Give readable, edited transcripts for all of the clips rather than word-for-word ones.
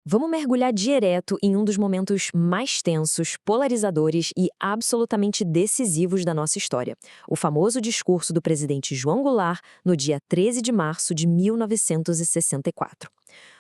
Vamos mergulhar direto em um dos momentos mais tensos, polarizadores e absolutamente decisivos da nossa história. O famoso discurso do presidente João Goulart no dia 13 de março de 1964.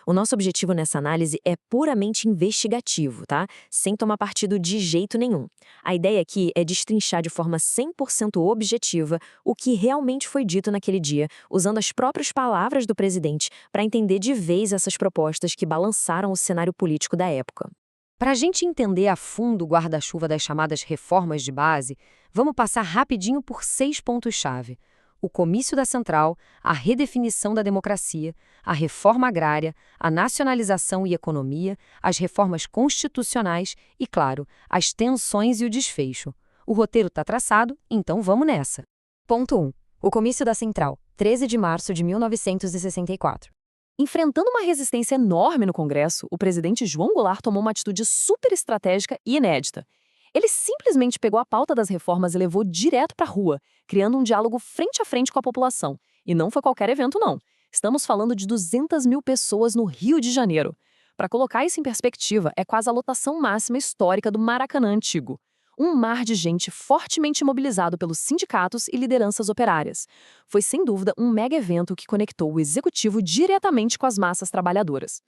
O nosso objetivo nessa análise é puramente investigativo, tá? Sem tomar partido de jeito nenhum. A ideia aqui é destrinchar de forma 100% objetiva o que realmente foi dito naquele dia, usando as próprias palavras do presidente para entender de vez essas propostas que balançaram o cenário político da época. Para a gente entender a fundo o guarda-chuva das chamadas reformas de base, vamos passar rapidinho por 6 pontos-chave. O comício da Central, a redefinição da democracia, a reforma agrária, a nacionalização e economia, as reformas constitucionais e, claro, as tensões e o desfecho. O roteiro está traçado, então vamos nessa. Ponto 1. O comício da Central, 13 de março de 1964. Enfrentando uma resistência enorme no Congresso, o presidente João Goulart tomou uma atitude super estratégica e inédita. Ele simplesmente pegou a pauta das reformas e levou direto para a rua, criando um diálogo frente a frente com a população. E não foi qualquer evento, não. Estamos falando de 200 mil pessoas no Rio de Janeiro. Para colocar isso em perspectiva, é quase a lotação máxima histórica do Maracanã antigo. Um mar de gente fortemente mobilizado pelos sindicatos e lideranças operárias. Foi, sem dúvida, um mega evento que conectou o executivo diretamente com as massas trabalhadoras.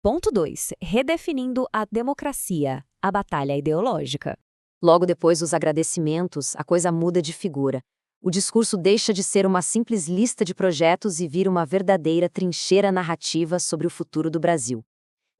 Ponto 2. Redefinindo a democracia, a batalha ideológica. Logo depois dos agradecimentos, a coisa muda de figura. O discurso deixa de ser uma simples lista de projetos e vira uma verdadeira trincheira narrativa sobre o futuro do Brasil.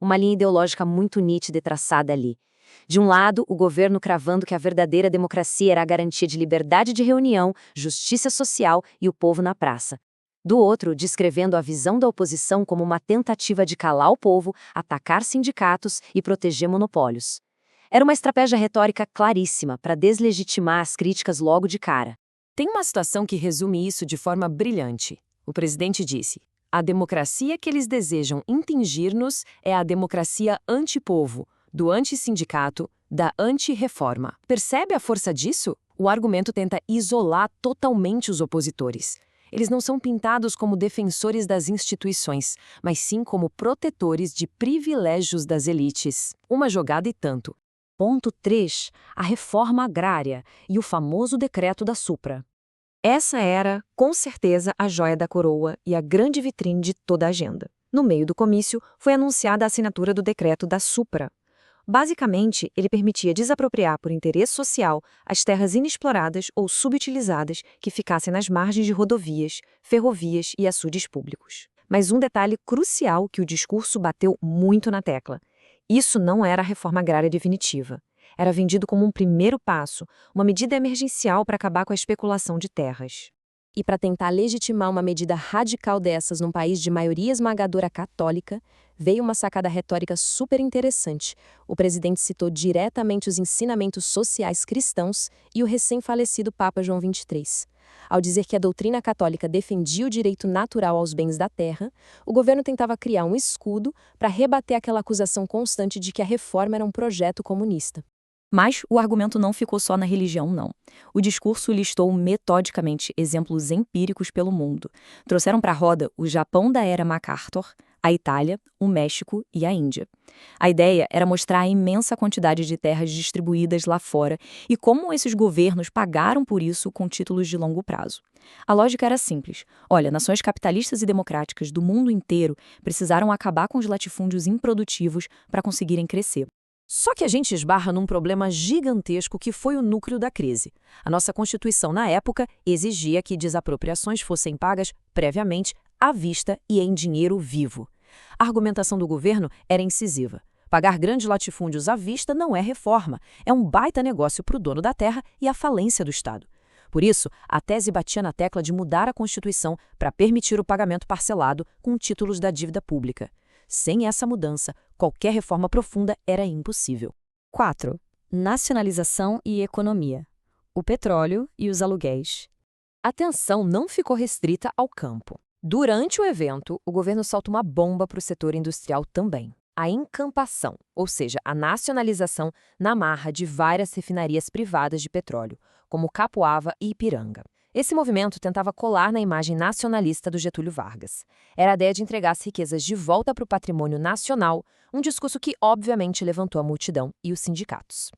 Uma linha ideológica muito nítida e traçada ali. De um lado, o governo cravando que a verdadeira democracia era a garantia de liberdade de reunião, justiça social e o povo na praça. Do outro, descrevendo a visão da oposição como uma tentativa de calar o povo, atacar sindicatos e proteger monopólios. Era uma estratégia retórica claríssima para deslegitimar as críticas logo de cara. Tem uma situação que resume isso de forma brilhante. O presidente disse: a democracia que eles desejam impingir-nos é a democracia antipovo, do antissindicato, da antirreforma. Percebe a força disso? O argumento tenta isolar totalmente os opositores. Eles não são pintados como defensores das instituições, mas sim como protetores de privilégios das elites. Uma jogada e tanto. Ponto 3. A reforma agrária e o famoso decreto da Supra. Essa era, com certeza, a joia da coroa e a grande vitrine de toda a agenda. No meio do comício, foi anunciada a assinatura do decreto da Supra. Basicamente, ele permitia desapropriar por interesse social as terras inexploradas ou subutilizadas que ficassem nas margens de rodovias, ferrovias e açudes públicos. Mas um detalhe crucial que o discurso bateu muito na tecla. Isso não era a reforma agrária definitiva. Era vendido como um primeiro passo, uma medida emergencial para acabar com a especulação de terras. E para tentar legitimar uma medida radical dessas num país de maioria esmagadora católica, veio uma sacada retórica super interessante. O presidente citou diretamente os ensinamentos sociais cristãos e o recém-falecido Papa João XXIII. Ao dizer que a doutrina católica defendia o direito natural aos bens da terra, o governo tentava criar um escudo para rebater aquela acusação constante de que a reforma era um projeto comunista. Mas o argumento não ficou só na religião, não. O discurso listou metodicamente exemplos empíricos pelo mundo. Trouxeram para a roda o Japão da era MacArthur, a Itália, o México e a Índia. A ideia era mostrar a imensa quantidade de terras distribuídas lá fora e como esses governos pagaram por isso com títulos de longo prazo. A lógica era simples. Olha, nações capitalistas e democráticas do mundo inteiro precisaram acabar com os latifúndios improdutivos para conseguirem crescer. Só que a gente esbarra num problema gigantesco que foi o núcleo da crise. A nossa Constituição, na época, exigia que desapropriações fossem pagas previamente, à vista e em dinheiro vivo. A argumentação do governo era incisiva. Pagar grandes latifúndios à vista não é reforma, é um baita negócio para o dono da terra e a falência do Estado. Por isso, a tese batia na tecla de mudar a Constituição para permitir o pagamento parcelado com títulos da dívida pública. Sem essa mudança, qualquer reforma profunda era impossível. 4. Nacionalização e economia. O petróleo e os aluguéis. A atenção não ficou restrita ao campo. Durante o evento, o governo solta uma bomba para o setor industrial também. A encampação, ou seja, a nacionalização na marra de várias refinarias privadas de petróleo, como Capuava e Ipiranga. Esse movimento tentava colar na imagem nacionalista do Getúlio Vargas. Era a ideia de entregar as riquezas de volta para o patrimônio nacional, um discurso que obviamente levantou a multidão e os sindicatos.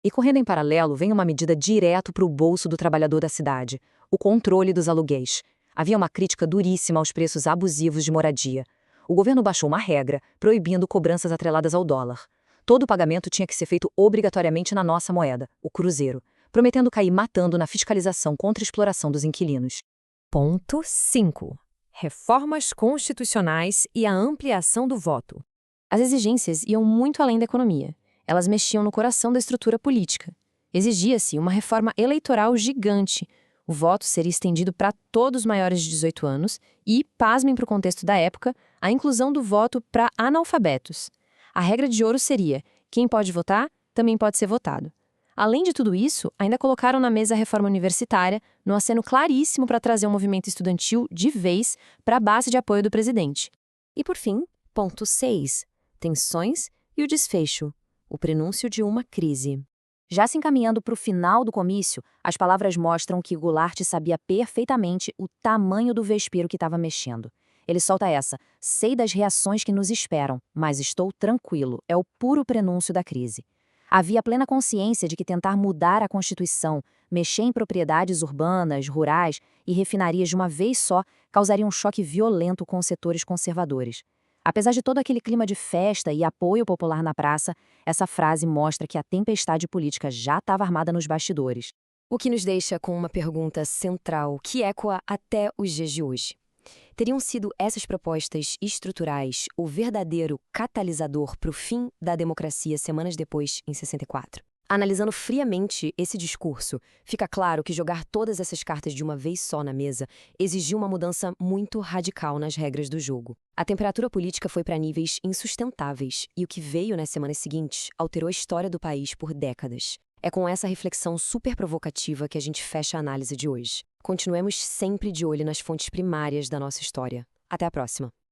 E correndo em paralelo, vem uma medida direto para o bolso do trabalhador da cidade: o controle dos aluguéis. Havia uma crítica duríssima aos preços abusivos de moradia. O governo baixou uma regra, proibindo cobranças atreladas ao dólar. Todo o pagamento tinha que ser feito obrigatoriamente na nossa moeda, o cruzeiro, prometendo cair matando na fiscalização contra a exploração dos inquilinos. Ponto 5. Reformas constitucionais e a ampliação do voto. As exigências iam muito além da economia. Elas mexiam no coração da estrutura política. Exigia-se uma reforma eleitoral gigante. O voto seria estendido para todos maiores de 18 anos e, pasmem para o contexto da época, a inclusão do voto para analfabetos. A regra de ouro seria: quem pode votar, também pode ser votado. Além de tudo isso, ainda colocaram na mesa a reforma universitária, num aceno claríssimo para trazer um movimento estudantil de vez para a base de apoio do presidente. E por fim, ponto 6. Tensões e o desfecho. O prenúncio de uma crise. Já se encaminhando para o final do comício, as palavras mostram que Goulart sabia perfeitamente o tamanho do vespeiro que estava mexendo. Ele solta essa: sei das reações que nos esperam, mas estou tranquilo, é o puro prenúncio da crise. Havia plena consciência de que tentar mudar a Constituição, mexer em propriedades urbanas, rurais e refinarias de uma vez só, causaria um choque violento com os setores conservadores. Apesar de todo aquele clima de festa e apoio popular na praça, essa frase mostra que a tempestade política já estava armada nos bastidores. O que nos deixa com uma pergunta central que ecoa até os dias de hoje. Teriam sido essas propostas estruturais o verdadeiro catalisador para o fim da democracia semanas depois, em 64? Analisando friamente esse discurso, fica claro que jogar todas essas cartas de uma vez só na mesa exigiu uma mudança muito radical nas regras do jogo. A temperatura política foi para níveis insustentáveis e o que veio nas semanas seguintes alterou a história do país por décadas. É com essa reflexão super provocativa que a gente fecha a análise de hoje. Continuemos sempre de olho nas fontes primárias da nossa história. Até a próxima!